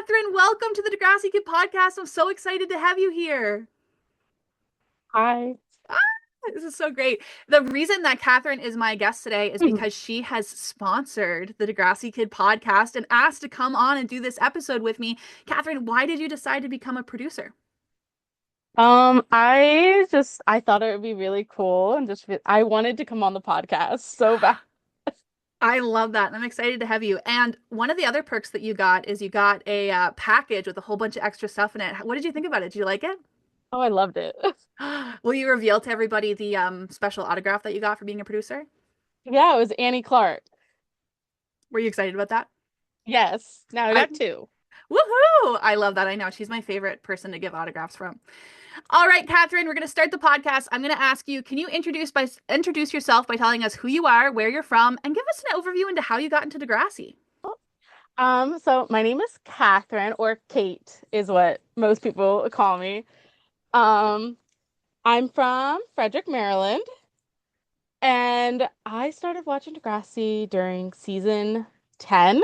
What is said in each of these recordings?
Katharine. Welcome to the Degrassi Kid podcast. I'm so excited to have you here. Hi. Ah, this is so great. The reason that Katharine is my guest today is because she has sponsored the Degrassi Kid podcast and asked to come on and do this episode with me. Katharine, why did you decide to become a producer? I thought it would be really cool and I wanted to come on the podcast so bad. I love that. And I'm excited to have you. And one of the other perks that you got is you got a package with a whole bunch of extra stuff in it. What did you think about it? Did you like it? Oh, I loved it. Will you reveal to everybody the special autograph that you got for being a producer? Yeah, it was Annie Clark. Were you excited about that? Yes. Now I I got two. Woohoo! I love that. I know she's my favorite person to give autographs from. All right, Katharine, we're going to start the podcast. I'm going to ask you, can you introduce yourself by telling us who you are, where you're from, and give us an overview into how you got into Degrassi? So my name is Catherine, or Kate is what most people call me. Um, I'm from Frederick, Maryland, and I started watching Degrassi during season 10.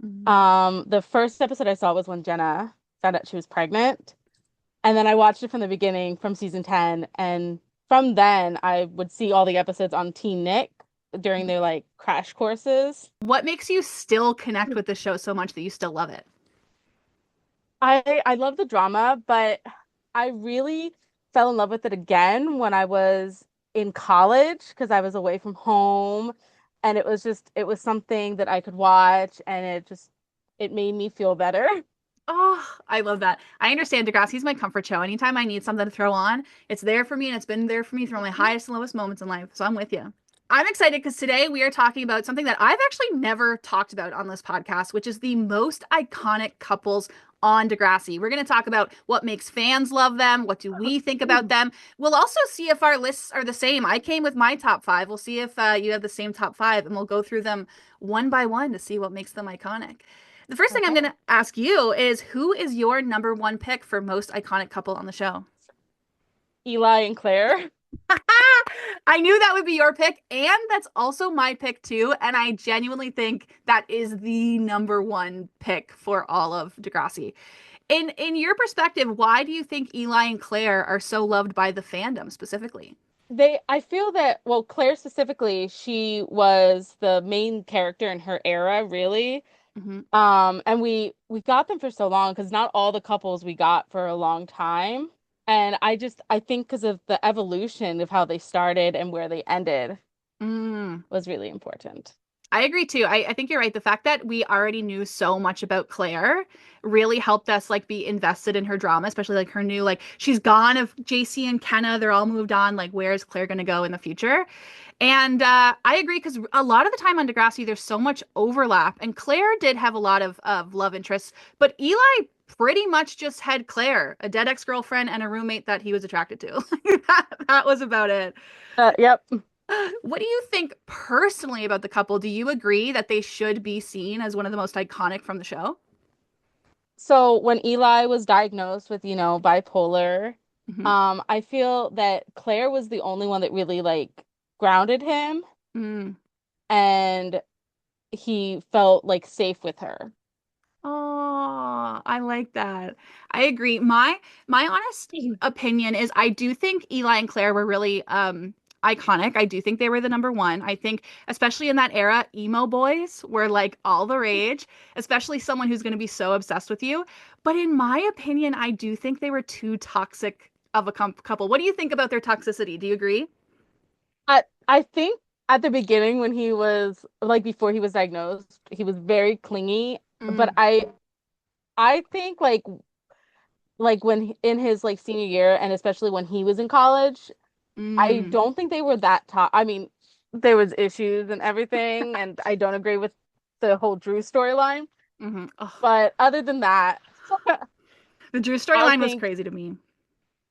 Mhm. The first episode I saw was when Jenna found out she was pregnant. And then I watched it from the beginning, from season 10. And from then, I would see all the episodes on Teen Nick during their like crash courses. What makes you still connect with the show so much that you still love it? I love the drama, but I really fell in love with it again when I was in college because I was away from home. And it was something that I could watch and it made me feel better. Oh, I love that. I understand Degrassi's my comfort show. Anytime I need something to throw on, it's there for me and it's been there for me through my highest and lowest moments in life. So I'm with you. I'm excited because today we are talking about something that I've actually never talked about on this podcast, which is the most iconic couples on Degrassi. We're going to talk about what makes fans love them. What do we think about them? We'll also see if our lists are the same. I came with my top five. We'll see if you have the same top five, and we'll go through them one by one to see what makes them iconic. The first thing I'm Okay. going to ask you is who is your number one pick for most iconic couple on the show? Eli and Claire. I knew that would be your pick, and that's also my pick too. And I genuinely think that is the number one pick for all of Degrassi. In your perspective, why do you think Eli and Claire are so loved by the fandom specifically? I feel that, well, Claire specifically, she was the main character in her era, really. Hmm. And we got them for so long because not all the couples we got for a long time. And I think because of the evolution of how they started and where they ended Mm. was really important. I agree too. I think you're right. The fact that we already knew so much about Claire really helped us like be invested in her drama, especially like her new like she's gone of JC and Kenna. They're all moved on. Like where is Claire going to go in the future? And I agree because a lot of the time on Degrassi, there's so much overlap. And Claire did have a lot of love interests, but Eli pretty much just had Claire, a dead ex-girlfriend, and a roommate that he was attracted to. That was about it. Yep. What do you think personally about the couple? Do you agree that they should be seen as one of the most iconic from the show? So when Eli was diagnosed with, bipolar, Hmm. I feel that Claire was the only one that really like grounded him Mm. and he felt like safe with her. Oh, I like that. I agree. My honest opinion is I do think Eli and Claire were really iconic. I do think they were the number one. I think especially in that era, emo boys were like all the rage, especially someone who's going to be so obsessed with you. But in my opinion, I do think they were too toxic of a couple. What do you think about their toxicity? Do you agree? I think at the beginning when he was like before he was diagnosed, he was very clingy, but Mm, I think like when in his like senior year and especially when he was in college, I mm, don't think they were that top. I mean, there was issues and everything, and I don't agree with the whole Drew storyline. hmm. Oh, But other than that, the Drew I storyline was think crazy to me.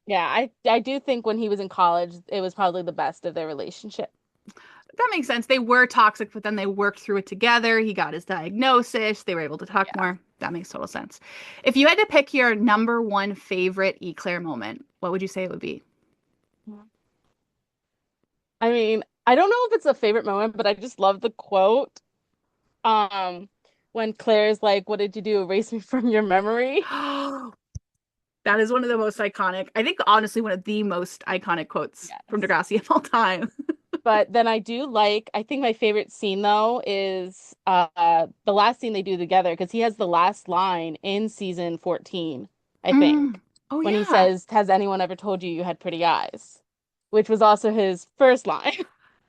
yeah, I do think when he was in college, it was probably the best of their relationship. That makes sense. They were toxic, but then they worked through it together. He got his diagnosis. They were able to talk Yeah. more. That makes total sense. If you had to pick your number one favorite Eclair moment, what would you say it would be? I mean, I don't know if it's a favorite moment, but I just love the quote. Um, when Claire's like, "What did you do? Erase me from your memory?" That is one of the most iconic, I think honestly one of the most iconic quotes from Yes. Degrassi of all time. But then I think my favorite scene though is the last scene they do together because he has the last line in season 14, I Mm. think, Oh when he yeah. says, "Has anyone ever told you you had pretty eyes?" Which was also his first line.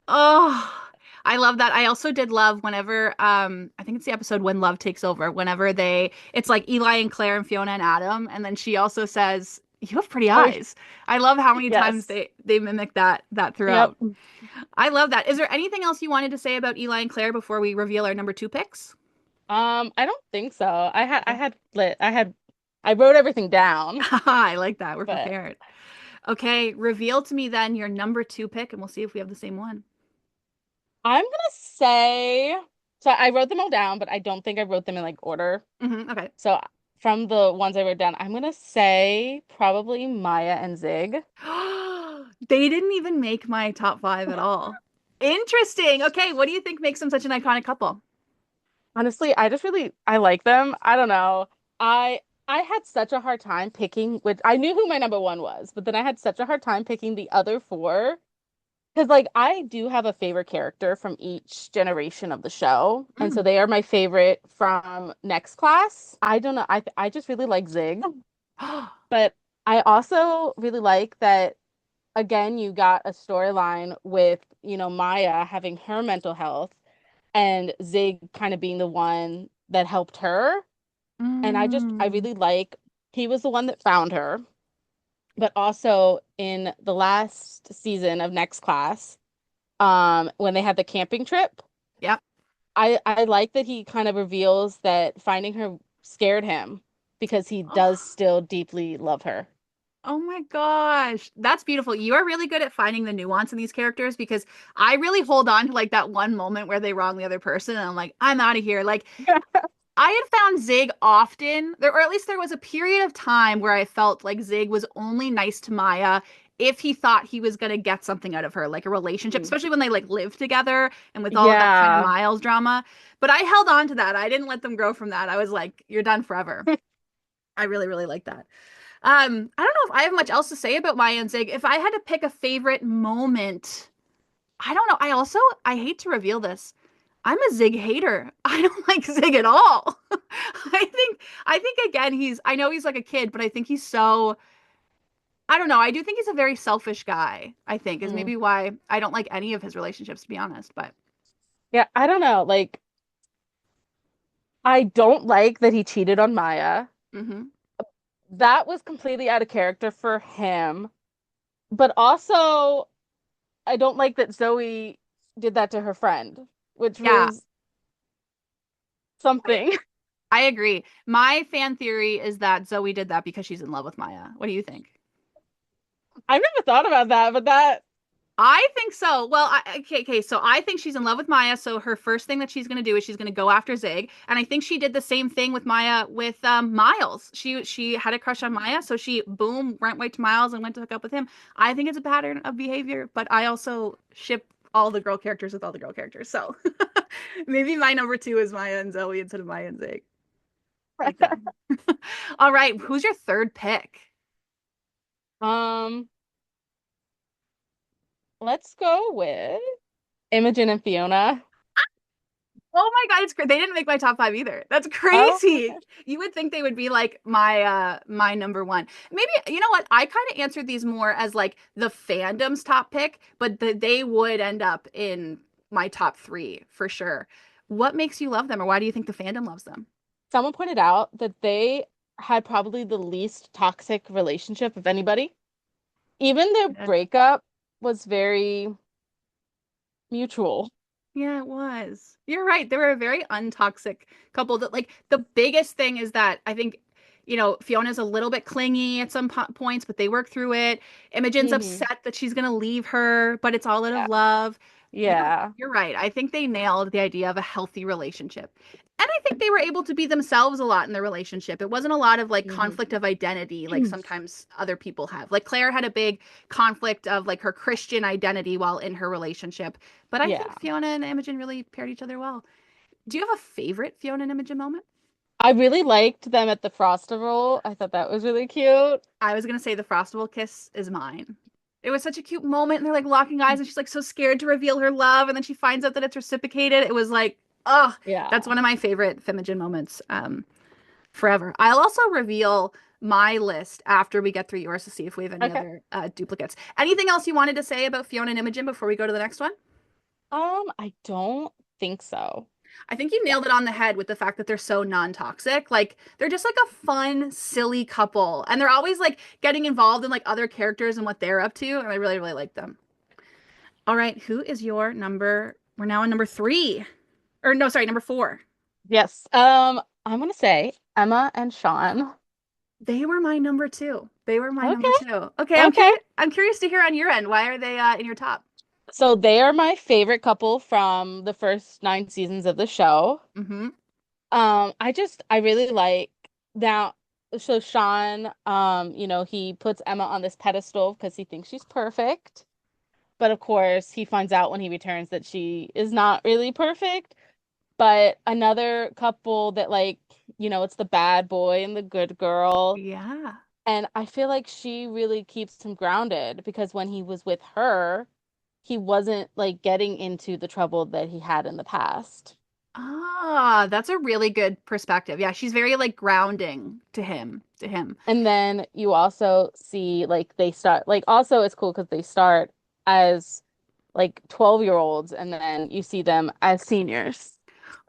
Oh, I love that. I also did love whenever I think it's the episode When Love Takes Over, whenever it's like Eli and Claire and Fiona and Adam, and then she also says, "You have pretty Oh, eyes." I love how many times yes. they mimic that Yep. throughout. I love that. Is there anything else you wanted to say about Eli and Claire before we reveal our number two picks? I don't think so. Okay. I wrote everything down, I like that. We're but prepared. Okay, reveal to me then your number two pick, and we'll see if we have the same one. I'm gonna say so I wrote them all down, but I don't think I wrote them in like order. Okay. So from the ones I wrote down, I'm gonna say probably Maya and Zig. They didn't even make my top five at all. Interesting. Okay, what do you think makes them such an iconic couple? Honestly, I like them. I don't know. I had such a hard time picking which I knew who my number one was, but then I had such a hard time picking the other four. Because like I do have a favorite character from each generation of the show, and so Mm. they are my favorite from next class. I don't know. I just really like Zig, but I also really like that again you got a storyline with, Maya having her mental health and Zig kind of being the one that helped her. And I Mm. really like he was the one that found her, but also in the last season of Next Class, when they had the camping trip, Yep. I like that he kind of reveals that finding her scared him because he does Oh, still deeply love her. oh my gosh. That's beautiful. You are really good at finding the nuance in these characters because I really hold on to like that one moment where they wrong the other person and I'm like, I'm out of here. Like I had found Zig often, there, or at least there was a period of time where I felt like Zig was only nice to Maya if he thought he was going to get something out of her, like a relationship, Mhm. especially when they like lived together and with all of that kind of Yeah. Miles drama. But I held on to that. I didn't let them grow from that. I was like, you're done forever. I really, really like that. I don't know if I have much else to say about Maya and Zig. If I had to pick a favorite moment, I don't know. I hate to reveal this. I'm a Zig hater. I don't like Zig at all. I think again I know he's like a kid, but I think he's so I don't know. I do think he's a very selfish guy, I think, is Mm. maybe why I don't like any of his relationships to be honest, but Yeah, I don't know. Like, I don't like that he cheated on Maya. hmm. That was completely out of character for him. But also, I don't like that Zoe did that to her friend, which Yeah, was something. I agree. My fan theory is that Zoe did that because she's in love with Maya. What do you think? I've never thought about that, but that, I think so. Well, okay. So I think she's in love with Maya. So her first thing that she's going to do is she's going to go after Zig, and I think she did the same thing with Maya with Miles. She had a crush on Maya, so she boom went right to Miles and went to hook up with him. I think it's a pattern of behavior, but I also ship all the girl characters with all the girl characters. So maybe my number two is Maya and Zoe instead of Maya and Zig. Like that. All right, who's your third pick? um, let's go with Imogen and Fiona. Oh my God, it's great. They didn't make my top five either. That's Oh, crazy. You would think they would be like my number one. Maybe you know what? I kind of answered these more as like the fandom's top pick, but they would end up in my top three for sure. What makes you love them, or why do you think the fandom loves them? someone pointed out that they had probably the least toxic relationship of anybody. Even their Yeah. breakup was very mutual. Yeah, it was. You're right. They were a very untoxic couple that like the biggest thing is that I think, Fiona's a little bit clingy at some points, but they work through it. Imogen's Hmm. upset that she's gonna leave her, but it's all out of Yeah. love. You're Yeah. you're right. I think they nailed the idea of a healthy relationship. And I think they were able to be themselves a lot in their relationship. It wasn't a lot of like Hmm. conflict of identity like sometimes other people have. Like Claire had a big conflict of like her Christian identity while in her relationship. But I think Yeah. Fiona and Imogen really paired each other well. Do you have a favorite Fiona and Imogen moment? I really liked them at the Frostival. I thought that was really cute. I was gonna say the Frostable kiss is mine. It was such a cute moment, and they're like locking eyes, and she's like so scared to reveal her love, and then she finds out that it's reciprocated. It was like, oh, that's Yeah. one of my favorite Fimogen moments, forever. I'll also reveal my list after we get through yours to see if we have any Okay. other duplicates. Anything else you wanted to say about Fiona and Imogen before we go to the next one? I don't think so. I think you Yeah. nailed it on the head with the fact that they're so non-toxic. Like they're just like a fun, silly couple, and they're always like getting involved in like other characters and what they're up to, and I really, really like them. All right, who is your number? We're now on number three, or no, sorry, number four. Yes. I'm gonna say Emma and Sean. They were my number two. They were my number Okay. two. Okay, I'm Okay. curious. I'm curious to hear on your end. Why are they in your top? So they are my favorite couple from the first 9 seasons of the show. Mm-hmm. I really like now. So Sean, he puts Emma on this pedestal because he thinks she's perfect. But of course, he finds out when he returns that she is not really perfect. But another couple that it's the bad boy and the good girl. Yeah. And I feel like she really keeps him grounded because when he was with her, he wasn't like getting into the trouble that he had in the past. Ah, that's a really good perspective. Yeah, she's very like grounding to him, to him. And then you also see like they start like also it's cool because they start as like 12-year-olds and then you see them as seniors.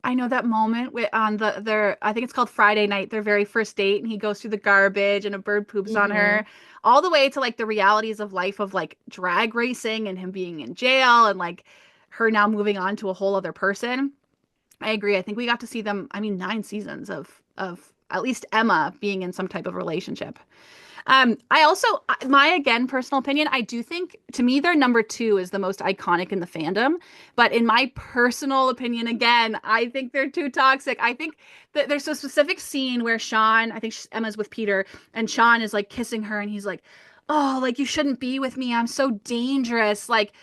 I know that moment with on their I think it's called Friday night, their very first date, and he goes through the garbage and a bird poops on Hmm. her, all the way to like the realities of life of like drag racing and him being in jail and like her now moving on to a whole other person. I agree. I think we got to see them, I mean, 9 seasons of at least Emma being in some type of relationship. I also, my again personal opinion, I do think to me their number two is the most iconic in the fandom. But in my personal opinion, again, I think they're too toxic. I think that there's a specific scene where Sean, I think Emma's with Peter, and Sean is like kissing her, and he's like, "Oh, like you shouldn't be with me. I'm so dangerous." Like.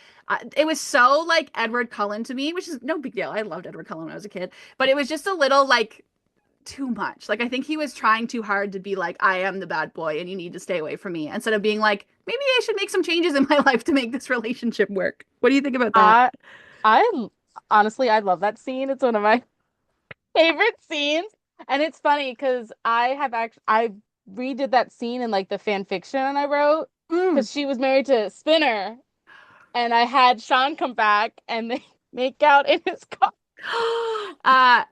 It was so like Edward Cullen to me, which is no big deal. I loved Edward Cullen when I was a kid, but it was just a little like too much. Like I think he was trying too hard to be like, I am the bad boy and you need to stay away from me, instead of being like, maybe I should make some changes in my life to make this relationship work. What do you think about that? I I honestly I love that scene. It's one of my favorite scenes. And it's funny because I redid that scene in like the fan fiction I wrote Mm. because she was married to Spinner and I had Sean come back and they make out in his car.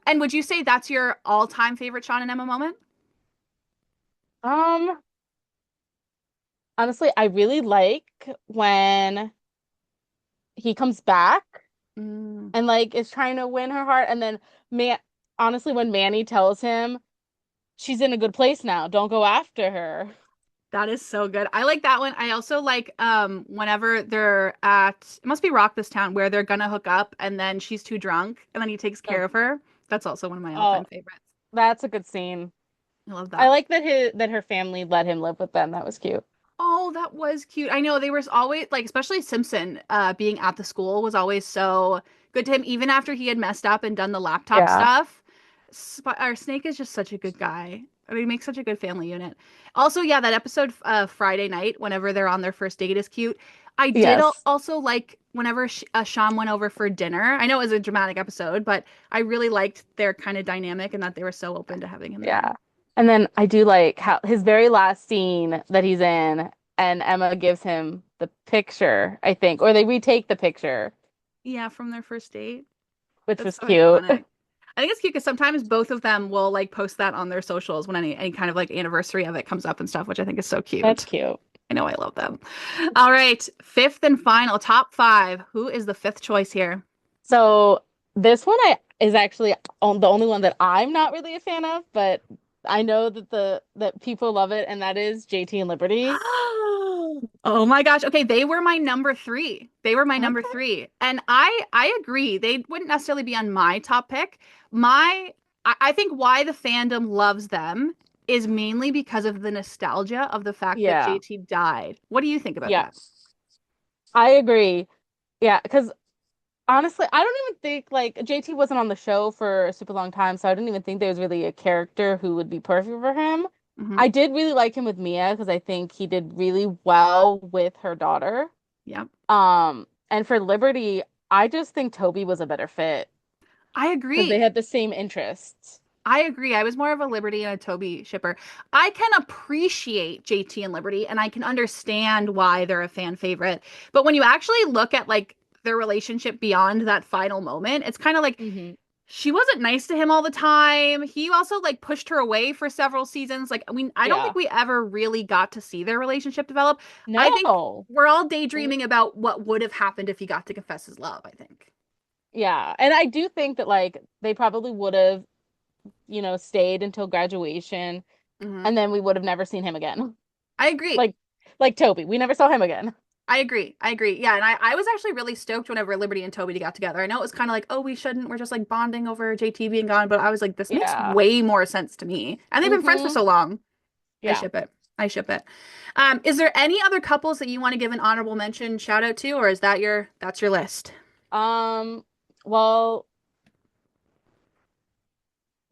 And would you say that's your all-time favorite Sean and Emma moment? Um, Honestly, I really like when he comes back Mm. and like is trying to win her heart and then man honestly when Manny tells him she's in a good place now, don't go after her. That is so good. I like that one. I also like whenever they're at it must be Rock This Town where they're gonna hook up and then she's too drunk and then he takes care Oh, of her. That's also one of my all-time oh, favorites. that's a good scene. I love I that. like that her family let him live with them. That was cute. Oh, that was cute. I know they were always like, especially Simpson, being at the school was always so good to him, even after he had messed up and done the laptop Yeah. stuff. Our Snake is just such a good guy. I mean, he makes such a good family unit. Also, yeah, that episode Friday night, whenever they're on their first date, is cute. I did Yes. also like whenever Sham went over for dinner. I know it was a dramatic episode, but I really liked their kind of dynamic and that they were so open to having him there. Yeah. And then I do like how his very last scene that he's in and Emma gives him the picture, I think, or they retake the picture, Yeah, from their first date. which That's was so cute. iconic. I think it's cute because sometimes both of them will like post that on their socials when any kind of like anniversary of it comes up and stuff, which I think is so That's cute. cute. I know I love them. All right, fifth and final, top five. Who is the fifth choice here? So this one I is actually the only one that I'm not really a fan of, but I know that that people love it, and that is JT and Liberty. Oh my gosh. Okay, they were my number three. They were my number Okay. three. And I agree. They wouldn't necessarily be on my top pick. My I think why the fandom loves them is mainly because of the nostalgia of the fact that Yeah. JT died. What do you think about Yeah. that? I agree. Yeah, because Honestly, I don't even think like JT wasn't on the show for a super long time, so I didn't even think there was really a character who would be perfect for him. Hmm. I did really like him with Mia because I think he did really well with her daughter. Yep. And for Liberty, I just think Toby was a better fit I because they agree. had the same interests. I agree. I was more of a Liberty and a Toby shipper. I can appreciate JT and Liberty, and I can understand why they're a fan favorite. But when you actually look at like their relationship beyond that final moment, it's kind of like Hmm. she wasn't nice to him all the time. He also like pushed her away for several seasons. Like, I mean, I don't think Yeah. we ever really got to see their relationship develop. I think No. we're all daydreaming about what would have happened if he got to confess his love, I think. Yeah. And I do think that like they probably would have, stayed until graduation Hmm. and then we would have never seen him again. I agree. Like like Toby, we never saw him again. I agree. I agree. Yeah, and I was actually really stoked whenever Liberty and Toby got together. I know it was kind of like, oh, we shouldn't. We're just like bonding over JT being gone, but I was like, this makes Yeah. way more sense to me. And they've been friends for Hmm. so long. I Yeah. ship it. I ship it. Is there any other couples that you want to give an honorable mention shout out to, or is that's your list? Um, well,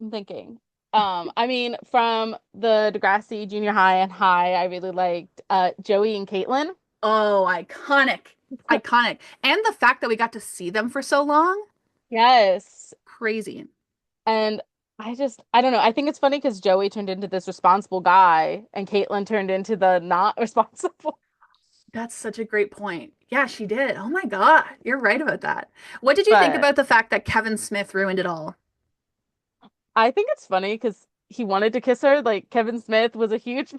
I'm thinking. I mean, from the Degrassi junior high and high, I really liked Joey and Caitlin. Oh, iconic. Iconic. And the fact that we got to see them for so long, Yes. crazy. And I don't know. I think it's funny because Joey turned into this responsible guy and Caitlin turned into the not responsible. That's such a great point. Yeah, she did. Oh my God, you're right about that. What did you think But about the fact that Kevin Smith ruined it all? I think it's funny because he wanted to kiss her. Like Kevin Smith was a huge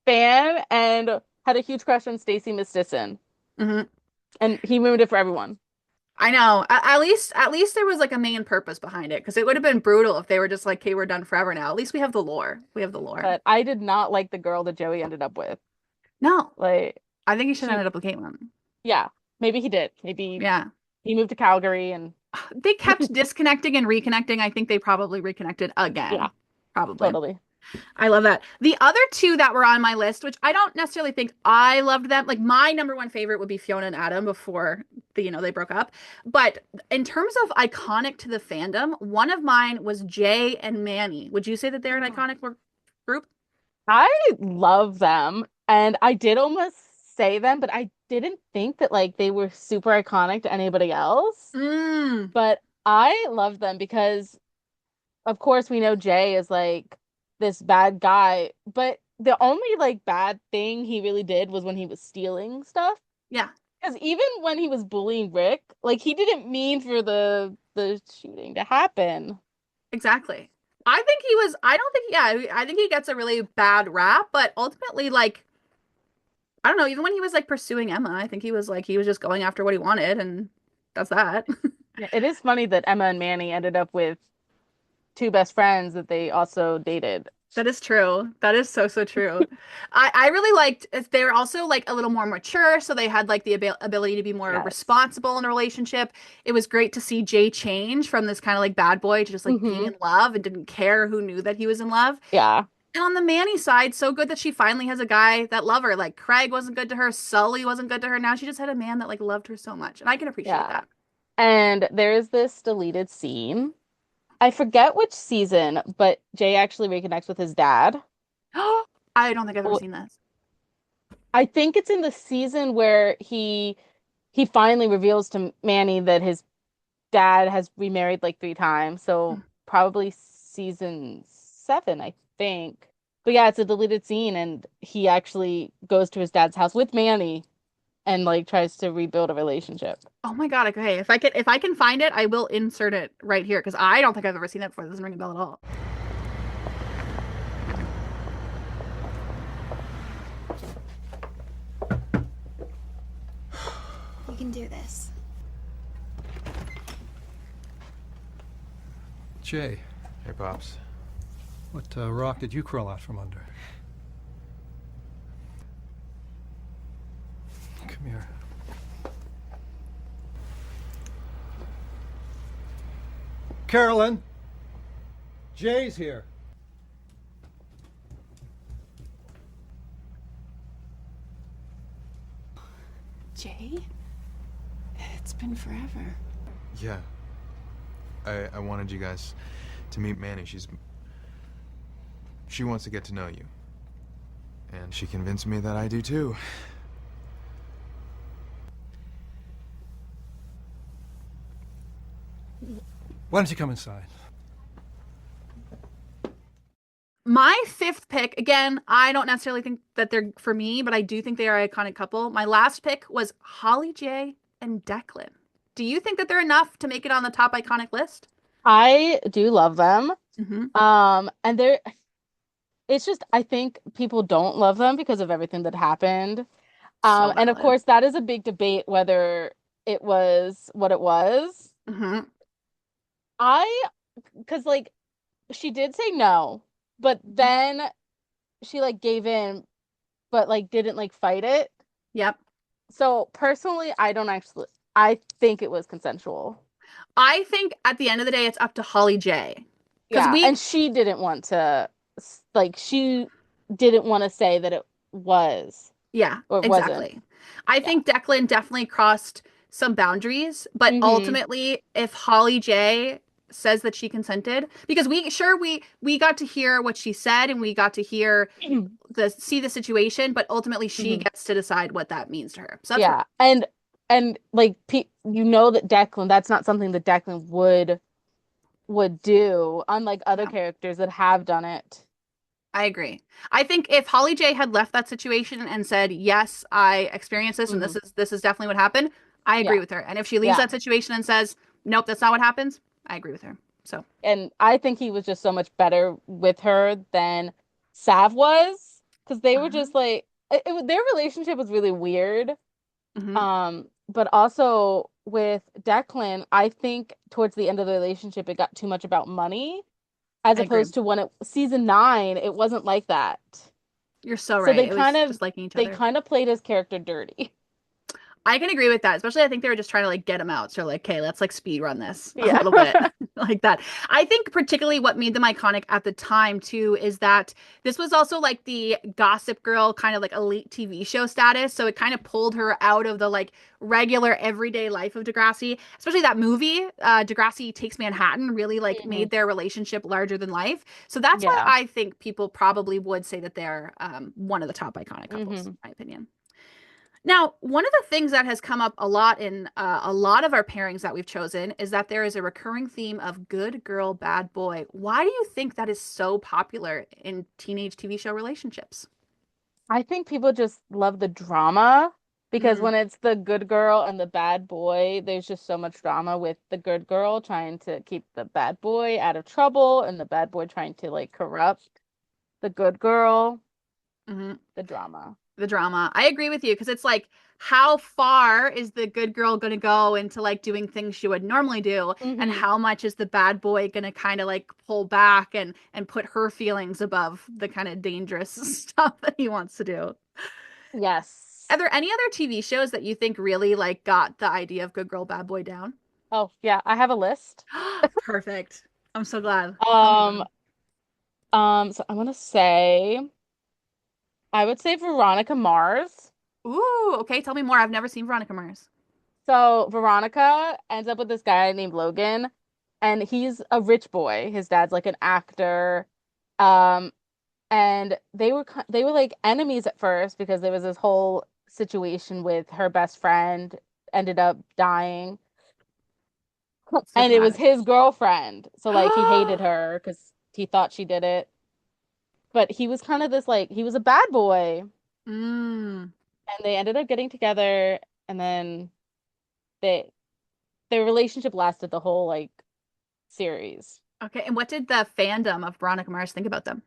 fan and had a huge crush on Stacey Mistison. Hmm. And he ruined it for everyone. I know. At least there was like a main purpose behind it because it would have been brutal if they were just like, "Okay, we're done forever now." At least we have the lore. We have the lore. But I did not like the girl that Joey ended up with. No, Like I think he should have she, ended up with Caitlyn. yeah, maybe he did. Maybe Yeah. he moved to Calgary and They kept disconnecting and reconnecting. I think they probably reconnected yeah, again. Probably. totally. I love that. The other two that were on my list, which I don't necessarily think I loved them, like my number one favorite would be Fiona and Adam before they broke up. But in terms of iconic to the fandom, one of mine was Jay and Manny. Would you say that they're an iconic group? I love them. And I did almost say them, but I didn't think that like they were super iconic to anybody else. Mm, But I love them because of course we know Jay is like this bad guy, but the only like bad thing he really did was when he was stealing stuff. yeah, Because even when he was bullying Rick, like he didn't mean for the shooting to happen. exactly. I think he was, I don't think, yeah, I think he gets a really bad rap, but ultimately, like, I don't know, even when he was like pursuing Emma, I think he was like, he was just going after what he wanted, and that's that. Yeah, it is funny that Emma and Manny ended up with two best friends that they also dated. That is true. That is so, so true. I really liked they were also like a little more mature, so they had like the ability to be more Yes. responsible in a relationship. It was great to see Jay change from this kind of like bad boy to just like being Hmm. in love and didn't care who knew that he was in love. Yeah. And on the Manny side, so good that she finally has a guy that love her. Like Craig wasn't good to her, Sully wasn't good to her. Now she just had a man that like loved her so much, and I can appreciate Yeah. that. And there is this deleted scene. I forget which season, but Jay actually reconnects with his dad. I don't think I've ever Well, seen this. I think it's in the season where he finally reveals to Manny that his dad has remarried like three times. So probably season seven, I think. But yeah, it's a deleted scene, and he actually goes to his dad's house with Manny and like tries to rebuild a relationship. Oh my God. Okay. If I can find it, I will insert it right here because I don't think I've ever seen that before. It doesn't ring a bell at all. You can do this. Jay, Hey, Pops. what rock did you crawl out from under? Come here. Carolyn! Jay's here. Jay? It's been forever. Yeah. I wanted you guys to meet Manny. She wants to get to know you. And she convinced me that I do too. Why don't you come inside? My fifth pick, again, I don't necessarily think that they're for me, but I do think they are an iconic couple. My last pick was Holly J and Declan. Do you think that they're enough to make it on the top iconic list? I do love them. Mm-hmm. And it's just I think people don't love them because of everything that happened. So And of valid. course that is a big debate whether it was what it was. Mm-hmm. I because like she did say no, but then she like gave in, but like didn't like fight it. Yep. So personally, I think it was consensual. I think at the end of the day, it's up to Holly J. Because Yeah, we, and she didn't want to she didn't want to say that it was yeah, or it wasn't. exactly. I Yeah. think Declan definitely crossed some boundaries, but Mm-hmm. ultimately, if Holly J says that she consented, because we got to hear what she said and we got to hear see the situation, but ultimately she hmm gets to decide what that means to her. So that's Yeah. And like you know that Declan that's not something that Declan would do, unlike other yeah, characters that have done it. I agree. I think if Holly J had left that situation and said, "Yes, I experienced this, and hmm this is definitely what happened," I agree Yeah. with her. And if she leaves Yeah. that situation and says, "Nope, that's not what happens," I agree with her. So, And I think he was just so much better with her than Sav was because they were just like their relationship was really weird. mhm, But also with Declan, I think towards the end of the relationship, it got too much about money, as I agree. opposed to when it season 9, it wasn't like that. You're so So right. It was just liking each they other. kind of played his character dirty. I can agree with that. Especially, I think they were just trying to like get him out. So like, okay, let's like speed run this a Yeah. little bit like that. I think particularly what made them iconic at the time too is that this was also like the Gossip Girl kind of like elite TV show status. So it kind of pulled her out of the like regular everyday life of Degrassi. Especially that movie, Degrassi Takes Manhattan, really like hmm made their relationship larger than life. So that's why Yeah. I think people probably would say that they're one of the top iconic couples, hmm in my opinion. Now, one of the things that has come up a lot in a lot of our pairings that we've chosen is that there is a recurring theme of good girl, bad boy. Why do you think that is so popular in teenage TV show relationships? I think people just love the drama because Mm, when it's the good girl and the bad boy, there's just so much drama with the good girl trying to keep the bad boy out of trouble and the bad boy trying to like corrupt the good girl, mhm. the drama. The drama. I agree with you because it's like, how far is the good girl going to go into like doing things she would normally do, and hmm how much is the bad boy going to kind of like pull back and put her feelings above the kind of dangerous stuff that he wants to do? Yes. Are there any other TV shows that you think really like got the idea of good girl, bad boy down? Oh, yeah, I have a list. Perfect. I'm so glad. Tell me about Um, them. so I want to say I would say Veronica Mars. Ooh, okay. Tell me more. I've never seen Veronica Mars. So Veronica ends up with this guy named Logan, and he's a rich boy. His dad's like an actor. Um, and they were like enemies at first because there was this whole situation with her best friend ended up dying, So and it was dramatic. his girlfriend. So like he hated her because he thought she did it. But he was kind of this like he was a bad boy, Mm. and they ended up getting together, and then they their relationship lasted the whole like series. Okay. And what did the fandom of Veronica Mars think about them?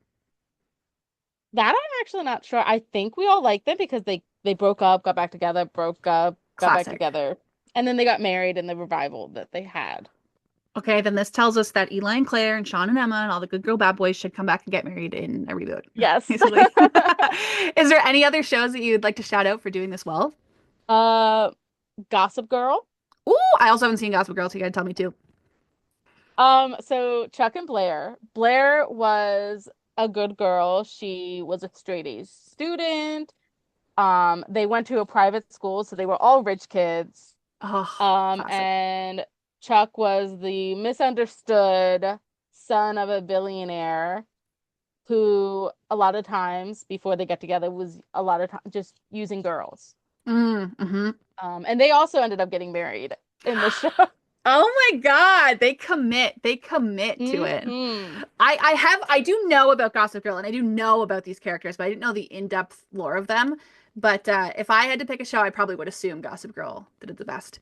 That I'm actually not sure. I think we all liked them because they broke up, got back together, broke up, got back Classic. together, and then they got married in the revival that they had. Okay, then this tells us that Eli and Claire and Sean and Emma and all the good girl bad boys should come back and get married in a reboot, Yes. basically. Is there any other shows that you'd like to shout out for doing this well? Uh, Gossip Girl. Ooh, I also haven't seen Gossip Girl, so you gotta tell me too. So Chuck and Blair. Blair was a good girl. She was a straight A student. They went to a private school, so they were all rich kids. Oh, classic. And Chuck was the misunderstood son of a billionaire who a lot of times before they get together was a lot of time just using girls. Mm-hmm. And they also ended up getting married in the show. Oh my God, they commit. They commit to it. Hmm. I do know about Gossip Girl and I do know about these characters, but I didn't know the in-depth lore of them. But if I had to pick a show, I probably would assume Gossip Girl did it the best.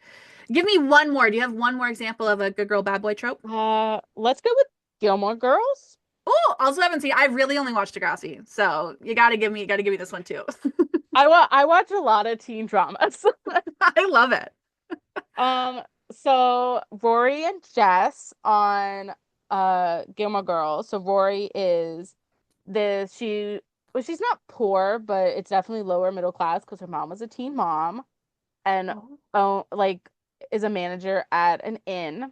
Give me one more. Do you have one more example of a good girl, bad boy trope? Let's go with Gilmore Girls. Oh, also haven't seen. I really only watched Degrassi, so you gotta give me this one too. I watch a lot of teen dramas. I love it. Um, so Rory and Jess on Gilmore Girls. So Rory is this she's not poor, but it's definitely lower middle class because her mom was a teen mom and like is a manager at an inn.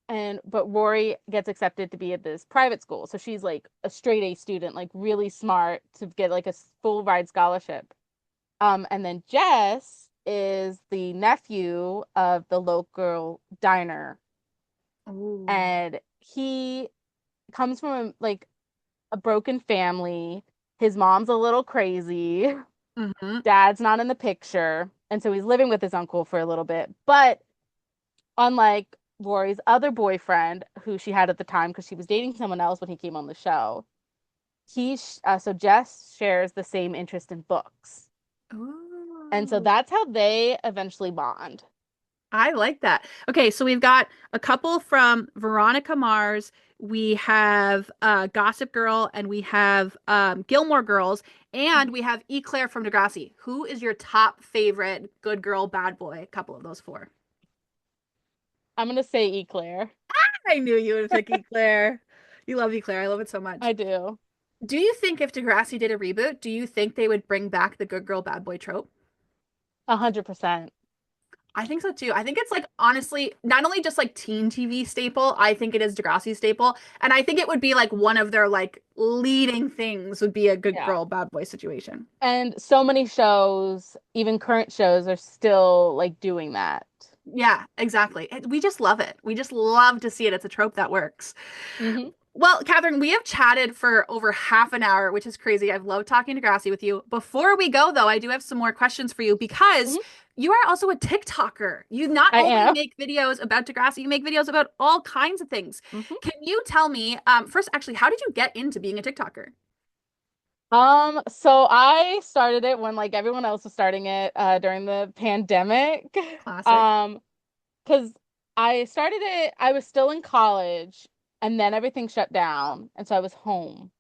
And but Rory gets accepted to be at this private school. So she's like a straight A student, like really smart to get like a full ride scholarship. And then Jess is the nephew of the local diner, Ooh. and he comes from like a broken family. His mom's a little crazy. Mm-hmm. Dad's not in the picture, and so he's living with his uncle for a little bit. But unlike Rory's other boyfriend, who she had at the time because she was dating someone else when he came on the show, so Jess shares the same interest in books. And so Ooh. that's how they eventually bond. I like that. Okay, so we've got a couple from Veronica Mars. We have Gossip Girl, and we have Gilmore Girls, and we have Eclair from Degrassi. Who is your top favorite good girl, bad boy? A couple of those four. I'm gonna say Eclair. I knew you would pick Eclair. You love Eclair. I love it so much. I do. Do you think if Degrassi did a reboot, do you think they would bring back the good girl, bad boy trope? 100%. I think so too. I think it's like honestly not only just like teen TV staple, I think it is Degrassi staple. And I think it would be like one of their like leading things would be a good Yeah. girl, bad boy situation. And so many shows, even current shows, are still like doing that. Yeah, exactly. We just love it. We just love to see it. It's a trope that works. Hmm. Well, Katharine, we have chatted for over half an hour, which is crazy. I've loved talking to Grassy with you. Before we go, though, I do have some more questions for you because Hmm. you are also a TikToker. You not I only am. make videos about Degrassi, you make videos about all kinds of things. Hmm. Can you tell me, first, actually, how did you get into being a TikToker? So I started it when like everyone else was starting it during the pandemic. Classic. Um, because I started it, I was still in college and then everything shut down, and so I was home.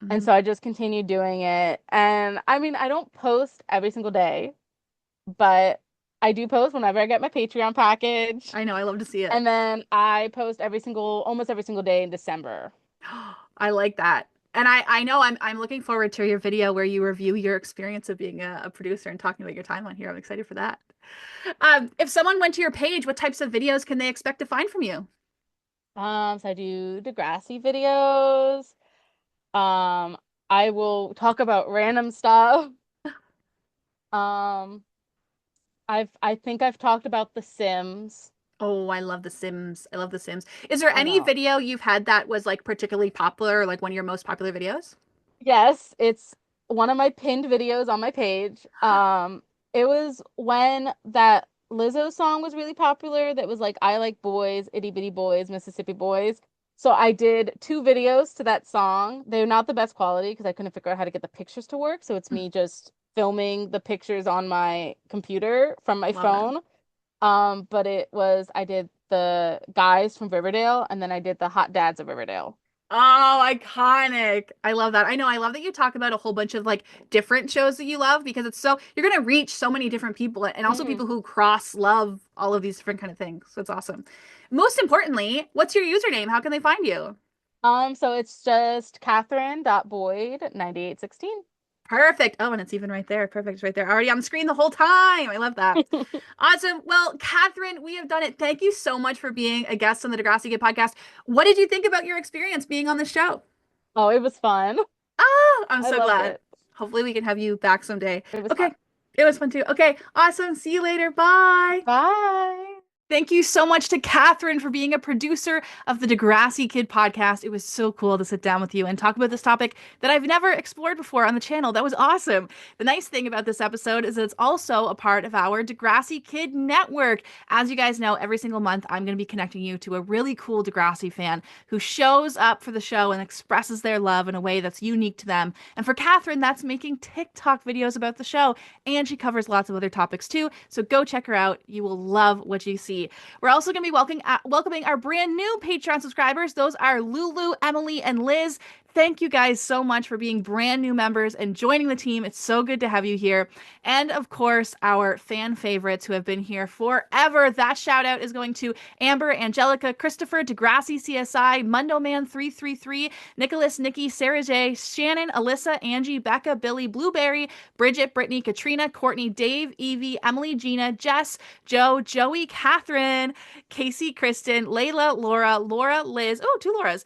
And Mhm. so I just continued doing it. And I mean, I don't post every single day, but I do post whenever I get my Patreon package. I know, I love to see it. And then I post almost every single day in December. I like that. And I know I'm looking forward to your video where you review your experience of being a producer and talking about your time on here. I'm excited for that. If someone went to your page, what types of videos can they expect to find from you? So I do Degrassi videos. Um, I will talk about random stuff. Um, I think I've talked about The Sims. Oh, I love The Sims. I love The Sims. Is there I any know. video you've had that was like particularly popular, like one of your most popular videos? Yes, it's one of my pinned videos on my page. It was when that Lizzo song was really popular that was like I like boys, itty bitty boys, Mississippi boys. So I did two videos to that song. They're not the best quality because I couldn't figure out how to get the pictures to work. So it's me just filming the pictures on my computer from my Love it. phone. But I did the guys from Riverdale and then I did the hot dads of Riverdale. Oh, iconic. I love that. I know. I love that you talk about a whole bunch of like different shows that you love because it's so you're going to reach so many different people and also Hmm. people who cross love all of these different kind of things. So it's awesome. Most importantly, what's your username? How can they find you? So it's just Katharine.Boyd9816. Perfect. Oh, and it's even right there. Perfect. It's right there. Already on the screen the whole time. I love that. Awesome. Well, Katharine, we have done it. Thank you so much for being a guest on the Degrassi Kid podcast. What did you think about your experience being on the show? Oh, it was fun. Oh, I'm I so loved glad. it. Hopefully we can have you back someday. It was Okay. fun. It was fun too. Okay. Awesome. See you later. Bye. Bye. Thank you so much to Katharine for being a producer of the Degrassi Kid podcast. It was so cool to sit down with you and talk about this topic that I've never explored before on the channel. That was awesome. The nice thing about this episode is that it's also a part of our Degrassi Kid network. As you guys know, every single month I'm going to be connecting you to a really cool Degrassi fan who shows up for the show and expresses their love in a way that's unique to them. And for Katharine, that's making TikTok videos about the show. And she covers lots of other topics too. So go check her out. You will love what you see. We're also going to be welcoming our brand new Patreon subscribers. Those are Lulu, Emily, and Liz. Thank you guys so much for being brand new members and joining the team. It's so good to have you here. And of course, our fan favorites who have been here forever. That shout out is going to Amber, Angelica, Christopher, Degrassi, CSI, Mundo Man 333, Nicholas, Nikki, Sarah J, Shannon, Alyssa, Angie, Becca, Billy, Blueberry, Bridget, Brittany, Katrina, Courtney, Dave, Evie, Emily, Gina, Jess, Joe, Joey, Catherine, Casey, Kristen, Layla, Laura, Liz. Oh, two Lauras.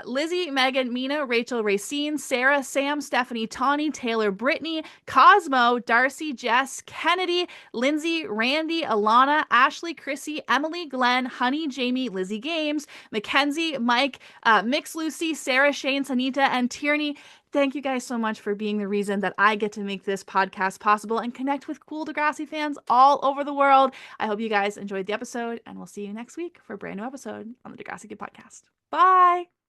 Lizzie, Megan, Mina, Rachel, Racine, Sarah, Sam, Stephanie, Tawny, Taylor, Brittany, Cosmo, Darcy, Jess, Kennedy, Lindsay, Randy, Alana, Ashley, Chrissy, Emily, Glenn, Honey, Jamie, Lizzie Games, Mackenzie, Mike, Mix, Lucy, Sarah, Shane, Sanita, and Tierney. Thank you guys so much for being the reason that I get to make this podcast possible and connect with cool Degrassi fans all over the world. I hope you guys enjoyed the episode, and we'll see you next week for a brand new episode on the Degrassi Kid podcast. Bye!